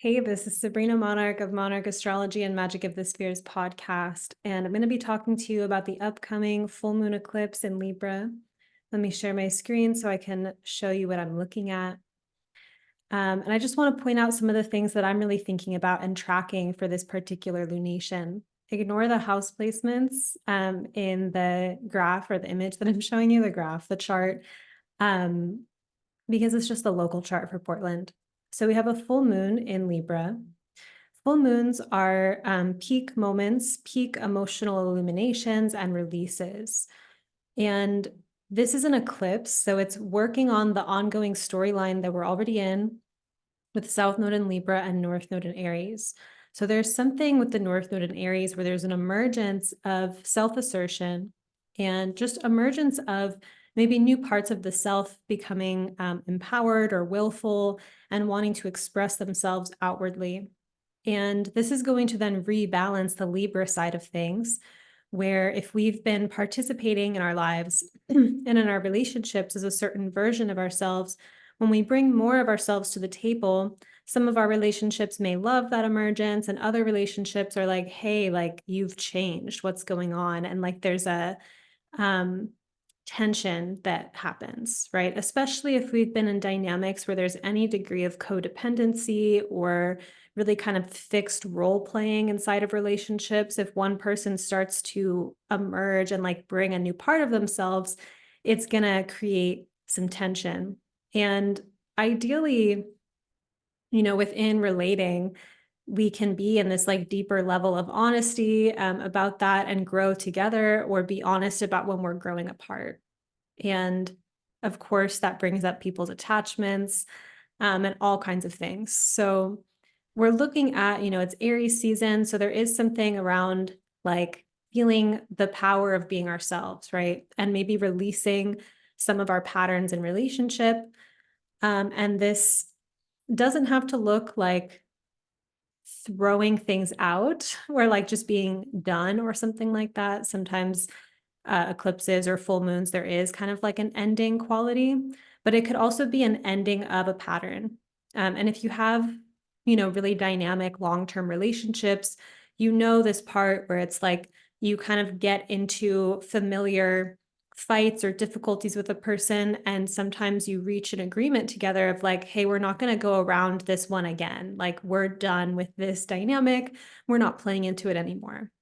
Hey, this is Sabrina Monarch of Monarch Astrology and Magic of the Spheres podcast, and I'm going to be talking to you about the upcoming full moon eclipse in Libra. Let me share my screen so I can show you what I'm looking at. And I just want to point out some of the things that I'm really thinking about and tracking for this particular lunation. Ignore the house placements in the graph or the image that I'm showing you, the chart, um, because it's just the local chart for Portland. So we have a full moon in Libra. Full moons are peak moments, peak emotional illuminations and releases. And this is an eclipse, so it's working on the ongoing storyline that we're already in with South Node in Libra and North Node in Aries. So there's something with the North Node in Aries where there's an emergence of self-assertion and just emergence of maybe new parts of the self becoming empowered or willful and wanting to express themselves outwardly. And this is going to then rebalance the Libra side of things, where if we've been participating in our lives and in our relationships as a certain version of ourselves, when we bring more of ourselves to the table, some of our relationships may love that emergence, and other relationships are like, hey, like you've changed, what's going on? And like there's a um, tension that happens, right? Especially if we've been in dynamics where there's any degree of codependency or really kind of fixed role playing inside of relationships. If one person starts to emerge and like bring a new part of themselves, it's going to create some tension. And ideally, within relating, we can be in this like deeper level of honesty about that and grow together, or be honest about when we're growing apart. And of course, that brings up people's attachments and all kinds of things. So we're looking at, it's Aries season. So there is something around like feeling the power of being ourselves, right? And maybe releasing some of our patterns in relationship. And this doesn't have to look like throwing things out or like just being done or something like that. Sometimes eclipses or full moons, there is kind of like an ending quality, but it could also be an ending of a pattern. And if you have, really dynamic long-term relationships, this part where it's like you kind of get into familiar fights or difficulties with a person, and sometimes you reach an agreement together of like, hey, we're not going to go around this one again. Like, we're done with this dynamic. We're not playing into it anymore,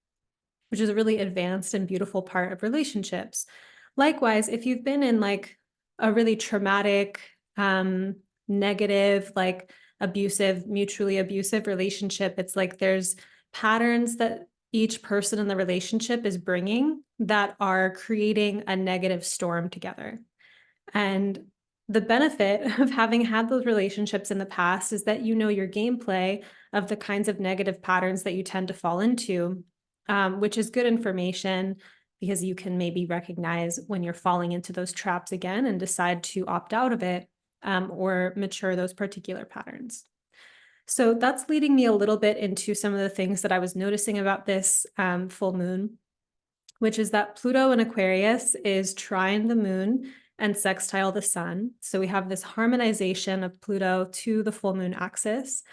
which is a really advanced and beautiful part of relationships. Likewise, if you've been in like a really traumatic, negative, like abusive, mutually abusive relationship, it's like there's patterns that each person in the relationship is bringing that are creating a negative storm together. And the benefit of having had those relationships in the past is that your gameplay of the kinds of negative patterns that you tend to fall into, which is good information because you can maybe recognize when you're falling into those traps again and decide to opt out of it, or mature those particular patterns. So that's leading me a little bit into some of the things that I was noticing about this full moon, which is that Pluto in Aquarius is trine the moon and sextile the sun. So we have this harmonization of Pluto to the full moon axis.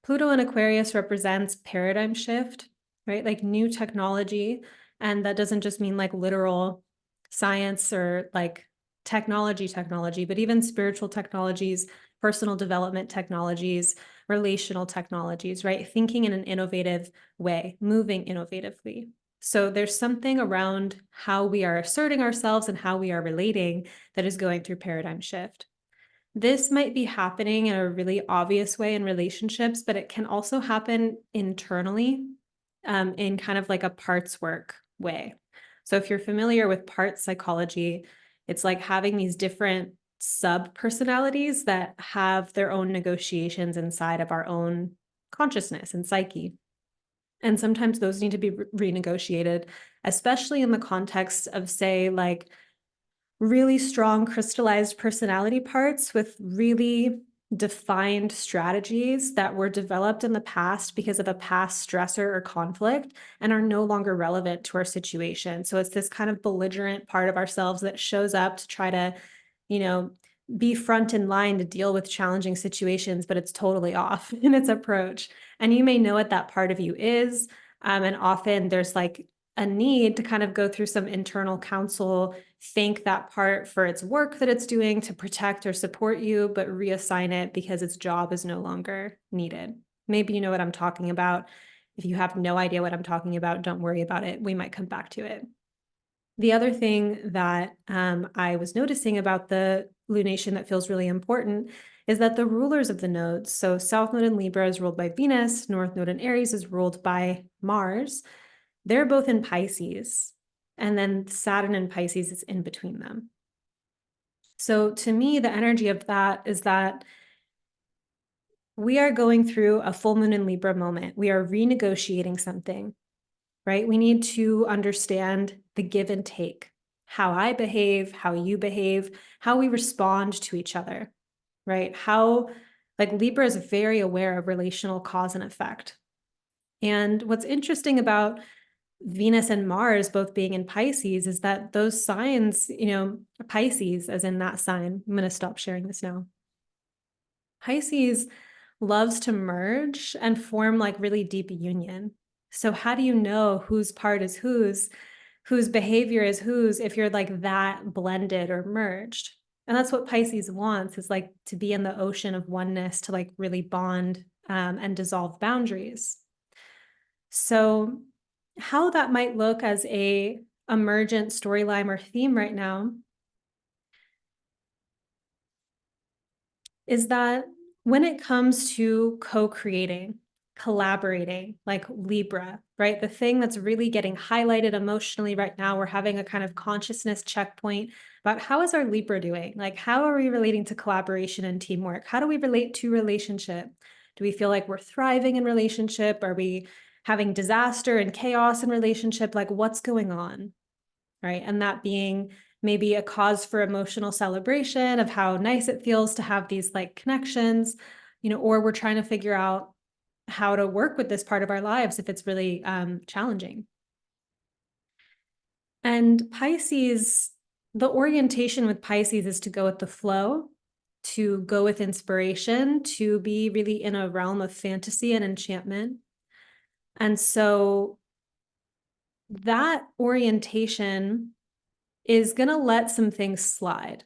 Pluto in Aquarius represents paradigm shift, right? Like new technology. And that doesn't just mean like literal science or like technology, but even spiritual technologies, personal development technologies, relational technologies, right? Thinking in an innovative way, moving innovatively. So there's something around how we are asserting ourselves and how we are relating that is going through paradigm shift. This might be happening in a really obvious way in relationships, but it can also happen internally, in kind of like a parts work way. So if you're familiar with parts psychology, it's like having these different sub personalities that have their own negotiations inside of our own consciousness and psyche. And sometimes those need to be renegotiated, especially in the context of, say, like really strong crystallized personality parts with really defined strategies that were developed in the past because of a past stressor or conflict and are no longer relevant to our situation. So it's this kind of belligerent part of ourselves that shows up to try to, you know, be front in line to deal with challenging situations, but it's totally off in its approach. And you may know what that part of you is. And often there's like a need to kind of go through some internal counsel, thank that part for its work that it's doing to protect or support you, but reassign it because its job is no longer needed. Maybe you know what I'm talking about. If you have no idea what I'm talking about, don't worry about it. We might come back to it. The other thing that I was noticing about the lunation that feels really important is that the rulers of the nodes, so South Node in Libra is ruled by Venus, North Node in Aries is ruled by Mars. They're both in Pisces, and then Saturn in Pisces is in between them. So to me, the energy of that is that we are going through a full moon in Libra moment. We are renegotiating something, right? We need to understand the give and take, how I behave, how you behave, how we respond to each other, right? How, like Libra is very aware of relational cause and effect. And what's interesting about Venus and Mars both being in Pisces is that those signs, Pisces, as in that sign, I'm going to stop sharing this now. Pisces loves to merge and form like really deep union. So how do you know whose part is whose behavior is whose if you're like that blended or merged? And that's what Pisces wants, is like to be in the ocean of oneness, to like really bond and dissolve boundaries. So how that might look as a emergent storyline or theme right now is that when it comes to co-creating, collaborating, like Libra, right? The thing that's really getting highlighted emotionally right now, we're having a kind of consciousness checkpoint about how is our Libra doing? Like, how are we relating to collaboration and teamwork? How do we relate to relationship? Do we feel like we're thriving in relationship? Are we having disaster and chaos in relationship? Like, what's going on, right? And that being maybe a cause for emotional celebration of how nice it feels to have these like connections, or we're trying to figure out how to work with this part of our lives if it's really challenging. And Pisces, the orientation with Pisces is to go with the flow, to go with inspiration, to be really in a realm of fantasy and enchantment. And so that orientation is going to let some things slide.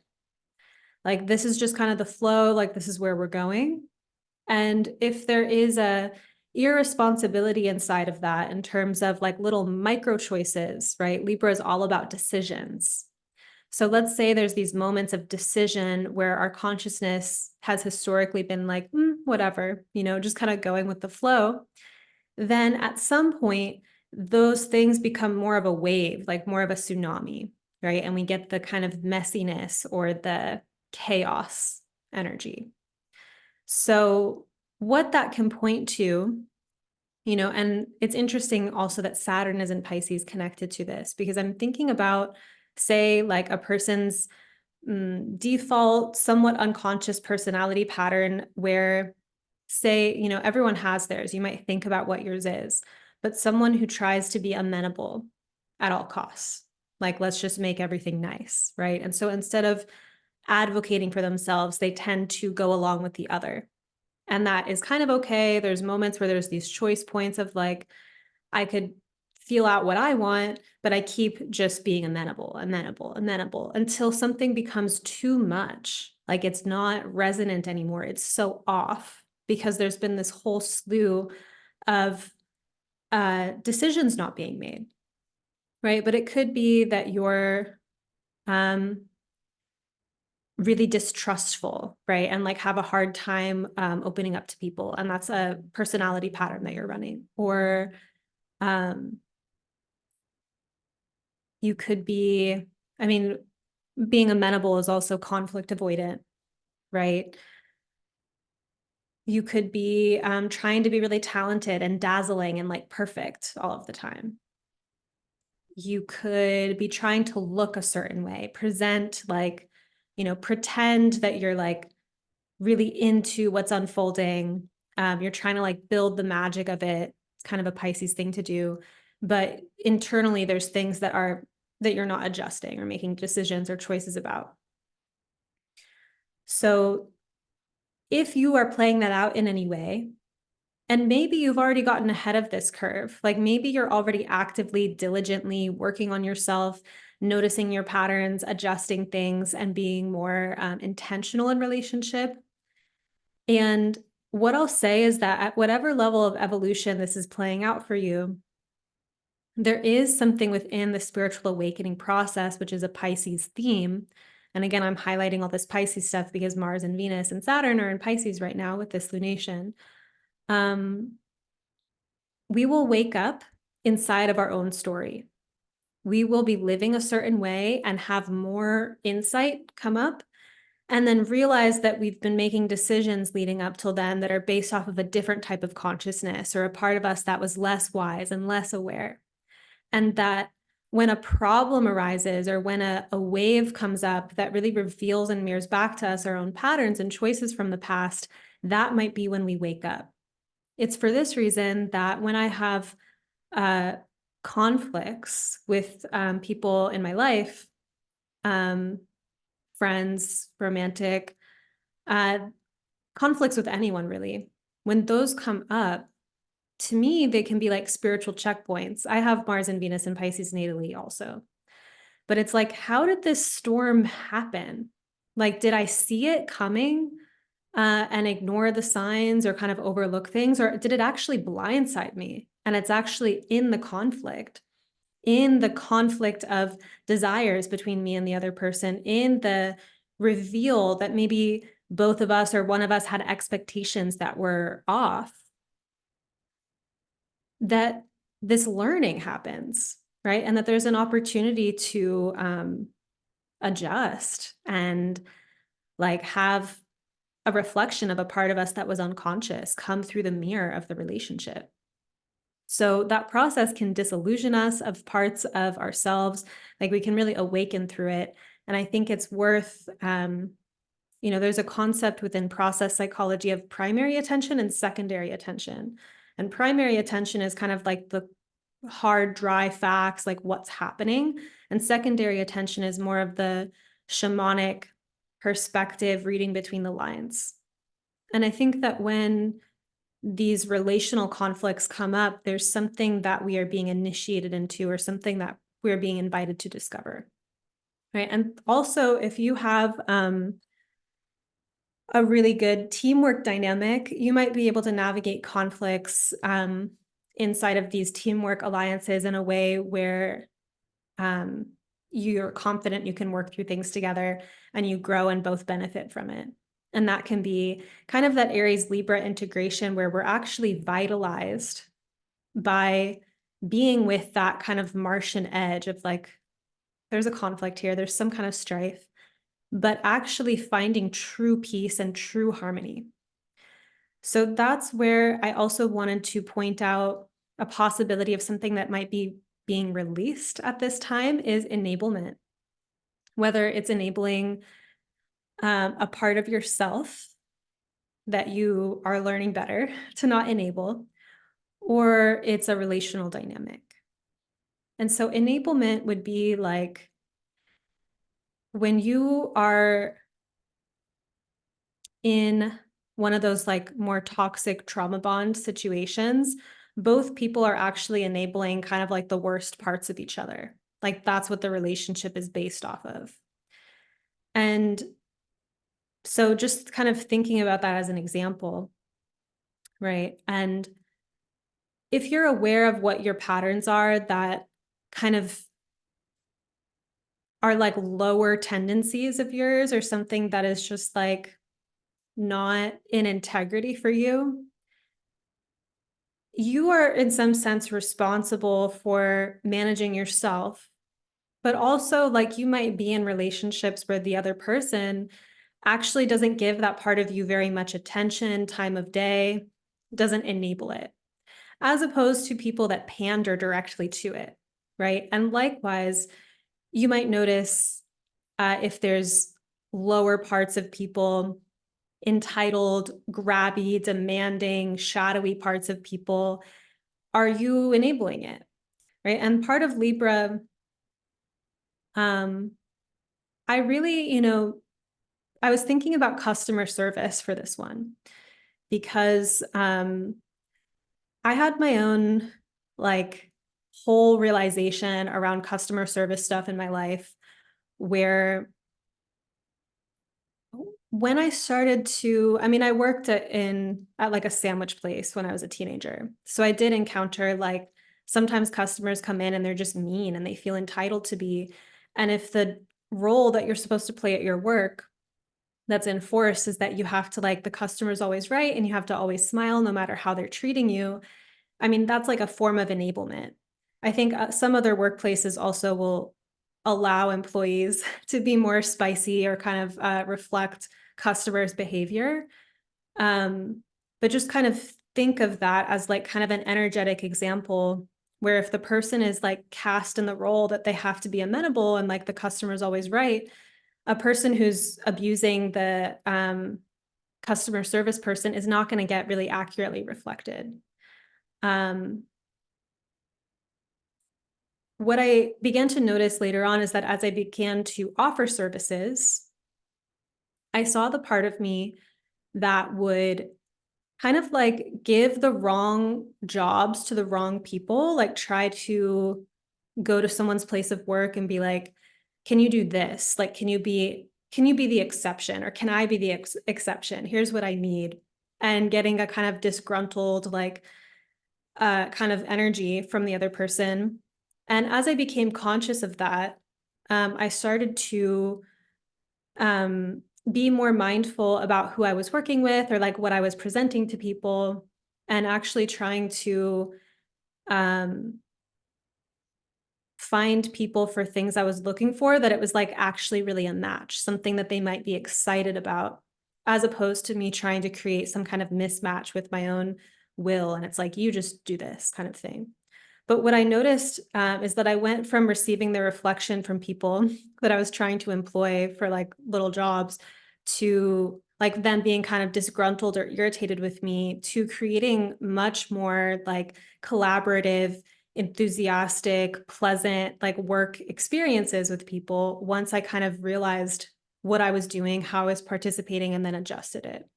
Like, this is just kind of the flow, like this is where we're going. And if there is a irresponsibility inside of that in terms of like little micro choices, right? Libra is all about decisions. So let's say there's these moments of decision where our consciousness has historically been like, whatever, just kind of going with the flow. Then at some point, those things become more of a wave, like more of a tsunami, right? And we get the kind of messiness or the chaos energy. So what that can point to, and it's interesting also that Saturn is in Pisces connected to this, because I'm thinking about, say, like a person's default, somewhat unconscious personality pattern where, say, everyone has theirs. You might think about what yours is, but someone who tries to be amenable at all costs, like, let's just make everything nice, right? And so instead of advocating for themselves, they tend to go along with the other. And that is kind of okay. There's moments where there's these choice points of like, I could feel out what I want, but I keep just being amenable until something becomes too much. Like, it's not resonant anymore. It's so off because there's been this whole slew of decisions not being made, right? But it could be that you're really distrustful, right? And like have a hard time opening up to people. And that's a personality pattern that you're running. Or you could be, being amenable is also conflict avoidant, right? You could be trying to be really talented and dazzling and like perfect all of the time. You could be trying to look a certain way, present like, pretend that you're like really into what's unfolding. You're trying to like build the magic of it. It's kind of a Pisces thing to do. But internally, there's things that you're not adjusting or making decisions or choices about. So if you are playing that out in any way, and maybe you've already gotten ahead of this curve, like maybe you're already actively, diligently working on yourself, noticing your patterns, adjusting things, and being more intentional in relationship. And what I'll say is that at whatever level of evolution this is playing out for you, there is something within the spiritual awakening process, which is a Pisces theme. And again, I'm highlighting all this Pisces stuff because Mars and Venus and Saturn are in Pisces right now with this lunation. We will wake up inside of our own story. We will be living a certain way and have more insight come up, and then realize that we've been making decisions leading up till then that are based off of a different type of consciousness or a part of us that was less wise and less aware. And that when a problem arises or when a wave comes up that really reveals and mirrors back to us our own patterns and choices from the past, that might be when we wake up. It's for this reason that when I have conflicts with people in my life, friends, romantic, conflicts with anyone really, when those come up, to me, they can be like spiritual checkpoints. I have Mars and Venus and Pisces natally also. But it's like, how did this storm happen? Like, did I see it coming and ignore the signs or kind of overlook things? Or did it actually blindside me? And it's actually in the conflict of desires between me and the other person, in the reveal that maybe both of us or one of us had expectations that were off, that this learning happens, right? And that there's an opportunity to adjust and like have a reflection of a part of us that was unconscious come through the mirror of the relationship. So that process can disillusion us of parts of ourselves, like we can really awaken through it. And I think it's worth, there's a concept within process psychology of primary attention and secondary attention. And primary attention is kind of like the hard, dry facts, like what's happening. And secondary attention is more of the shamanic perspective, reading between the lines. And I think that when these relational conflicts come up, there's something that we are being initiated into or something that we're being invited to discover, right? And also, if you have a really good teamwork dynamic, you might be able to navigate conflicts inside of these teamwork alliances in a way where you're confident you can work through things together and you grow and both benefit from it. And that can be kind of that Aries Libra integration where we're actually vitalized by being with that kind of Martian edge of like, there's a conflict here, there's some kind of strife, but actually finding true peace and true harmony. So that's where I also wanted to point out a possibility of something that might be being released at this time is enablement. Whether it's enabling a part of yourself that you are learning better to not enable, or it's a relational dynamic. And so enablement would be like when you are in one of those like more toxic trauma bond situations, both people are actually enabling kind of like the worst parts of each other. Like that's what the relationship is based off of. And so just kind of thinking about that as an example, right? And if you're aware of what your patterns are that kind of are like lower tendencies of yours or something that is just like not in integrity for you, you are in some sense responsible for managing yourself, but also like you might be in relationships where the other person actually doesn't give that part of you very much attention, time of day, doesn't enable it, as opposed to people that pander directly to it, right? And likewise, you might notice if there's lower parts of people, entitled, grabby, demanding, shadowy parts of people, are you enabling it, right? And part of Libra, I really, I was thinking about customer service for this one because I had my own like whole realization around customer service stuff in my life where when I started to, I mean, I worked at like a sandwich place when I was a teenager. So I did encounter like sometimes customers come in and they're just mean and they feel entitled to be. And if the role that you're supposed to play at your work that's enforced is that you have to like the customer's always right and you have to always smile no matter how they're treating you. I mean, that's like a form of enablement. I think some other workplaces also will allow employees to be more spicy or kind of reflect customers' behavior. Um, but just kind of think of that as like kind of an energetic example where if the person is like cast in the role that they have to be amenable and like the customer's always right, a person who's abusing the customer service person is not going to get really accurately reflected. Um, what I began to notice later on is that as I began to offer services, I saw the part of me that would kind of like give the wrong jobs to the wrong people, like try to go to someone's place of work and be like, can you do this? Like, can you be the exception or can I be the exception? Here's what I need. And getting a kind of disgruntled, like, kind of energy from the other person. And as I became conscious of that, I started to um, be more mindful about who I was working with or like what I was presenting to people, and actually trying to um, find people for things I was looking for that it was like actually really a match, something that they might be excited about, as opposed to me trying to create some kind of mismatch with my own will. And it's like, you just do this kind of thing. But what I noticed is that I went from receiving the reflection from people that I was trying to employ for like little jobs to like them being kind of disgruntled or irritated with me to creating much more like collaborative, enthusiastic, pleasant like work experiences with people once I kind of realized what I was doing, how I was participating, and then adjusted it.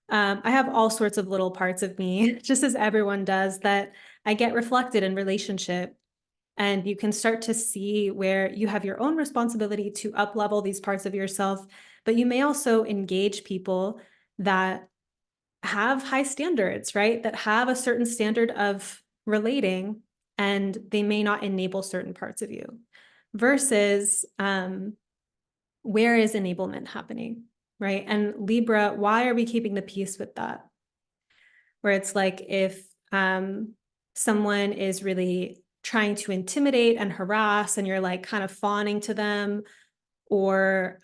I have all sorts of little parts of me, just as everyone does, that I get reflected in relationship. And you can start to see where you have your own responsibility to up level these parts of yourself, but you may also engage people that have high standards, right? That have a certain standard of relating, and they may not enable certain parts of you. Versus where is enablement happening, right? And Libra, why are we keeping the peace with that? Where it's like if someone is really trying to intimidate and harass and you're like kind of fawning to them, or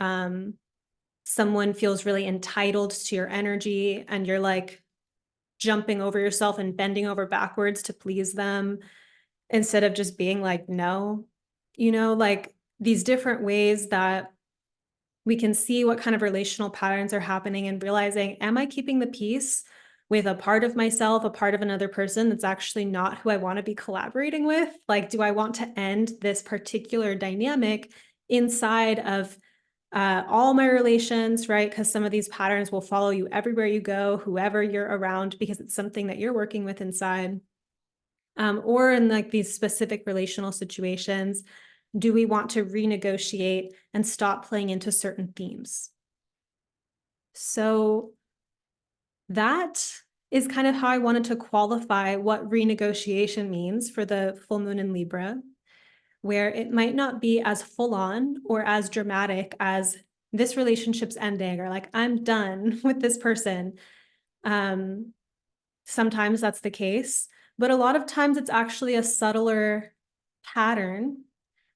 someone feels really entitled to your energy and you're like jumping over yourself and bending over backwards to please them instead of just being like, no, like these different ways that we can see what kind of relational patterns are happening and realizing, am I keeping the peace with a part of myself, a part of another person that's actually not who I want to be collaborating with? Like, do I want to end this particular dynamic inside of all my relations, right? Because some of these patterns will follow you everywhere you go, whoever you're around, because it's something that you're working with inside. Or in like these specific relational situations, do we want to renegotiate and stop playing into certain themes? So that is kind of how I wanted to qualify what renegotiation means for the full moon in Libra, where it might not be as full on or as dramatic as this relationship's ending or like I'm done with this person. Sometimes that's the case, but a lot of times it's actually a subtler pattern,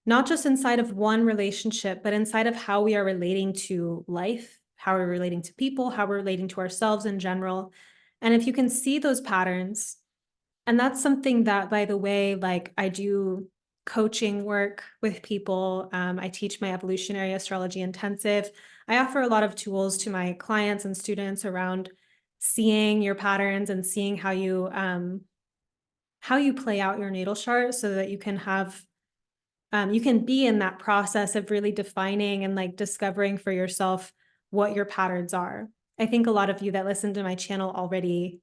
not just inside of one relationship, but inside of how we are relating to life, how we're relating to people, how we're relating to ourselves in general. And if you can see those patterns, and that's something that, by the way, like I do coaching work with people. I teach my evolutionary astrology intensive. I offer a lot of tools to my clients and students around seeing your patterns and seeing how you play out your natal chart so that you can have you can be in that process of really defining and like discovering for yourself what your patterns are. I think a lot of you that listen to my channel already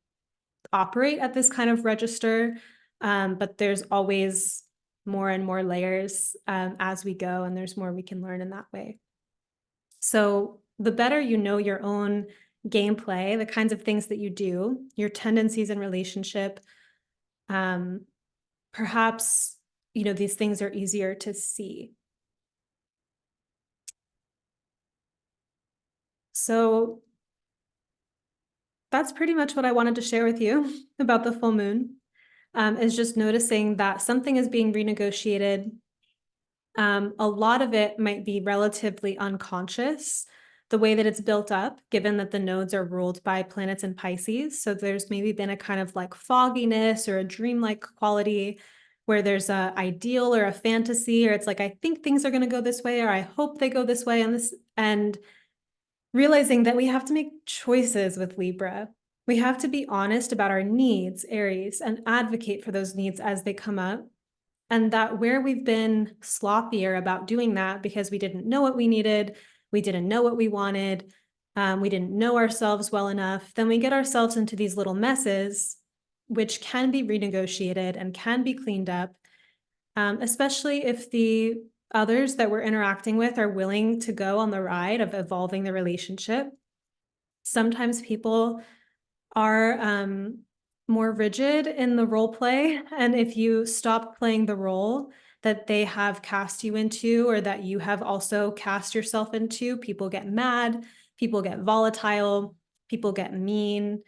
operate at this kind of register, but there's always more and more layers as we go, and there's more we can learn in that way. So the better you know your own gameplay, the kinds of things that you do, your tendencies in relationship, perhaps, these things are easier to see. So that's pretty much what I wanted to share with you about the full moon, is just noticing that something is being renegotiated. A lot of it might be relatively unconscious, the way that it's built up, given that the nodes are ruled by planets in Pisces. So there's maybe been a kind of like fogginess or a dreamlike quality where there's a ideal or a fantasy, or it's like, I think things are going to go this way, or I hope they go this way, and realizing that we have to make choices with Libra. We have to be honest about our needs, Aries, and advocate for those needs as they come up. And that where we've been sloppier about doing that because we didn't know what we needed, we didn't know what we wanted, we didn't know ourselves well enough, then we get ourselves into these little messes, which can be renegotiated and can be cleaned up, especially if the others that we're interacting with are willing to go on the ride of evolving the relationship. Sometimes people are more rigid in the role play. And if you stop playing the role that they have cast you into, or that you have also cast yourself into, people get mad, people get volatile, people get mean.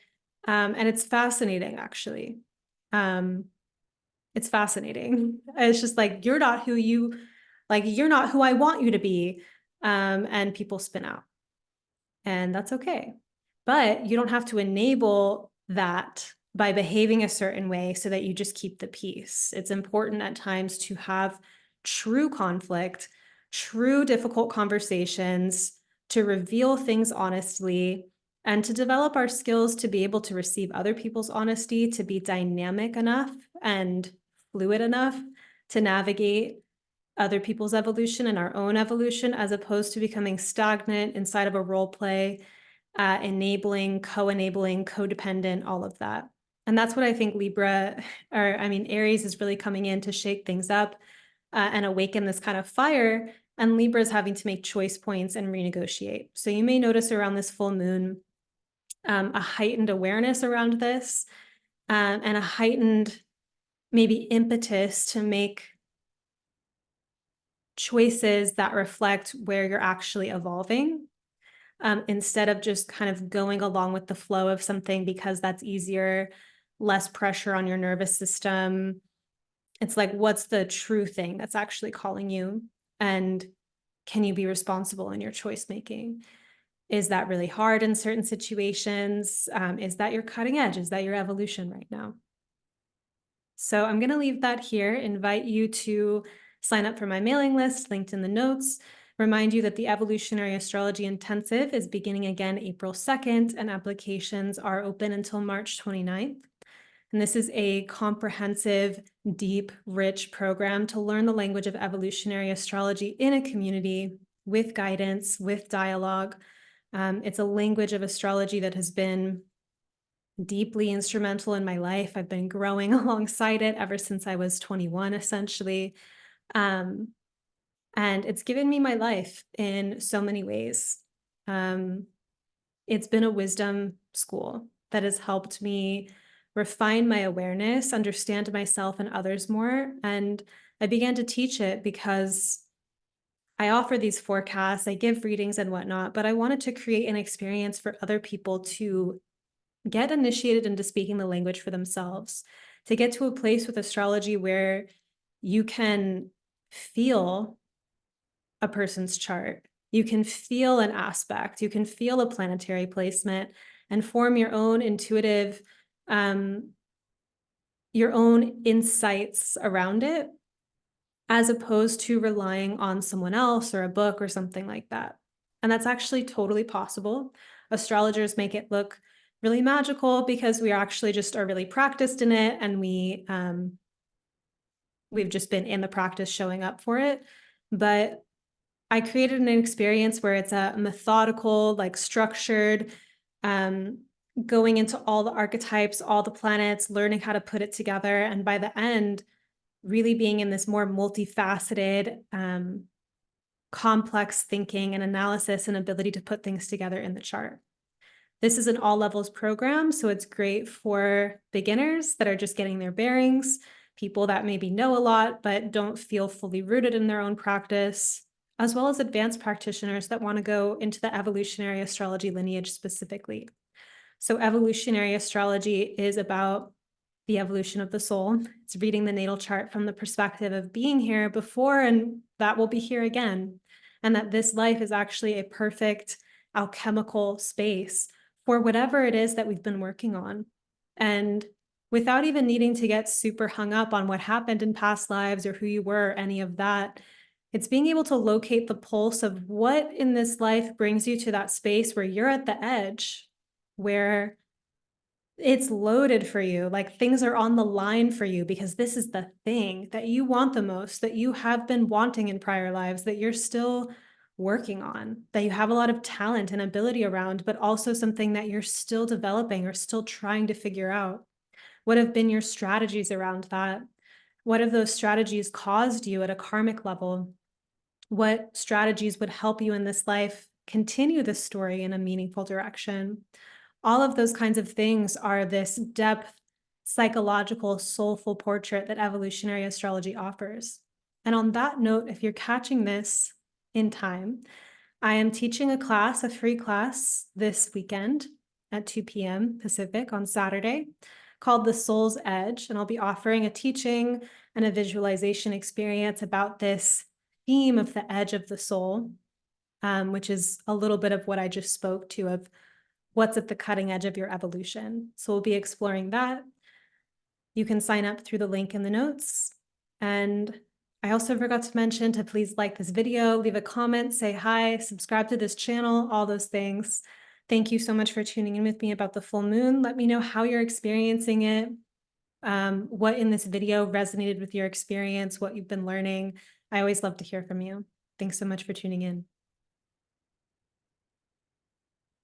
And it's fascinating, actually. It's fascinating. It's just like, you're not who I want you to be. And people spin out. And that's okay. But you don't have to enable that by behaving a certain way so that you just keep the peace. It's important at times to have true conflict, true difficult conversations, to reveal things honestly, and to develop our skills to be able to receive other people's honesty, to be dynamic enough and fluid enough to navigate other people's evolution and our own evolution, as opposed to becoming stagnant inside of a role play, enabling, co-enabling, codependent, all of that. And that's what I think Aries is really coming in to shake things up and awaken this kind of fire. And Libra is having to make choice points and renegotiate. So you may notice around this full moon, a heightened awareness around this, and a heightened maybe impetus to make choices that reflect where you're actually evolving, instead of just kind of going along with the flow of something because that's easier, less pressure on your nervous system. It's like, what's the true thing that's actually calling you? And can you be responsible in your choice making? Is that really hard in certain situations? Is that your cutting edge? Is that your evolution right now? So I'm going to leave that here, invite you to sign up for my mailing list, linked in the notes. Remind you that the Evolutionary Astrology Intensive is beginning again April 2nd, and applications are open until March 29th. And this is a comprehensive, deep, rich program to learn the language of evolutionary astrology in a community with guidance, with dialogue. It's a language of astrology that has been deeply instrumental in my life. I've been growing alongside it ever since I was 21, essentially. And it's given me my life in so many ways. It's been a wisdom school that has helped me refine my awareness, understand myself and others more. And I began to teach it because I offer these forecasts, I give readings and whatnot, but I wanted to create an experience for other people to get initiated into speaking the language for themselves, to get to a place with astrology where you can feel a person's chart, you can feel an aspect, you can feel a planetary placement, and form your own intuitive, your own insights around it, as opposed to relying on someone else or a book or something like that. And that's actually totally possible. Astrologers make it look really magical because we actually just are really practiced in it, and we've just been in the practice showing up for it. But I created an experience where it's a methodical, like structured, um, going into all the archetypes, all the planets, learning how to put it together. And by the end, really being in this more multifaceted, complex thinking and analysis and ability to put things together in the chart. This is an all levels program, so it's great for beginners that are just getting their bearings, people that maybe know a lot but don't feel fully rooted in their own practice, as well as advanced practitioners that want to go into the evolutionary astrology lineage specifically. So, evolutionary astrology is about the evolution of the soul. It's reading the natal chart from the perspective of being here before and that will be here again. And that this life is actually a perfect alchemical space for whatever it is that we've been working on. And without even needing to get super hung up on what happened in past lives or who you were, any of that, it's being able to locate the pulse of what in this life brings you to that space where you're at the edge, where it's loaded for you, like things are on the line for you because this is the thing that you want the most, that you have been wanting in prior lives, that you're still working on, that you have a lot of talent and ability around, but also something that you're still developing or still trying to figure out. What have been your strategies around that? What have those strategies caused you at a karmic level? What strategies would help you in this life continue the story in a meaningful direction? All of those kinds of things are this depth, psychological, soulful portrait that evolutionary astrology offers. And on that note, if you're catching this in time, I am teaching a class, a free class this weekend at 2 p.m. Pacific on Saturday called The Soul's Edge. And I'll be offering a teaching and a visualization experience about this theme of the edge of the soul, which is a little bit of what I just spoke to of what's at the cutting edge of your evolution. So we'll be exploring that. You can sign up through the link in the notes. And I also forgot to mention to please like this video, leave a comment, say hi, subscribe to this channel, all those things. Thank you so much for tuning in with me about the full moon. Let me know how you're experiencing it, what in this video resonated with your experience, what you've been learning. I always love to hear from you. Thanks so much for tuning in.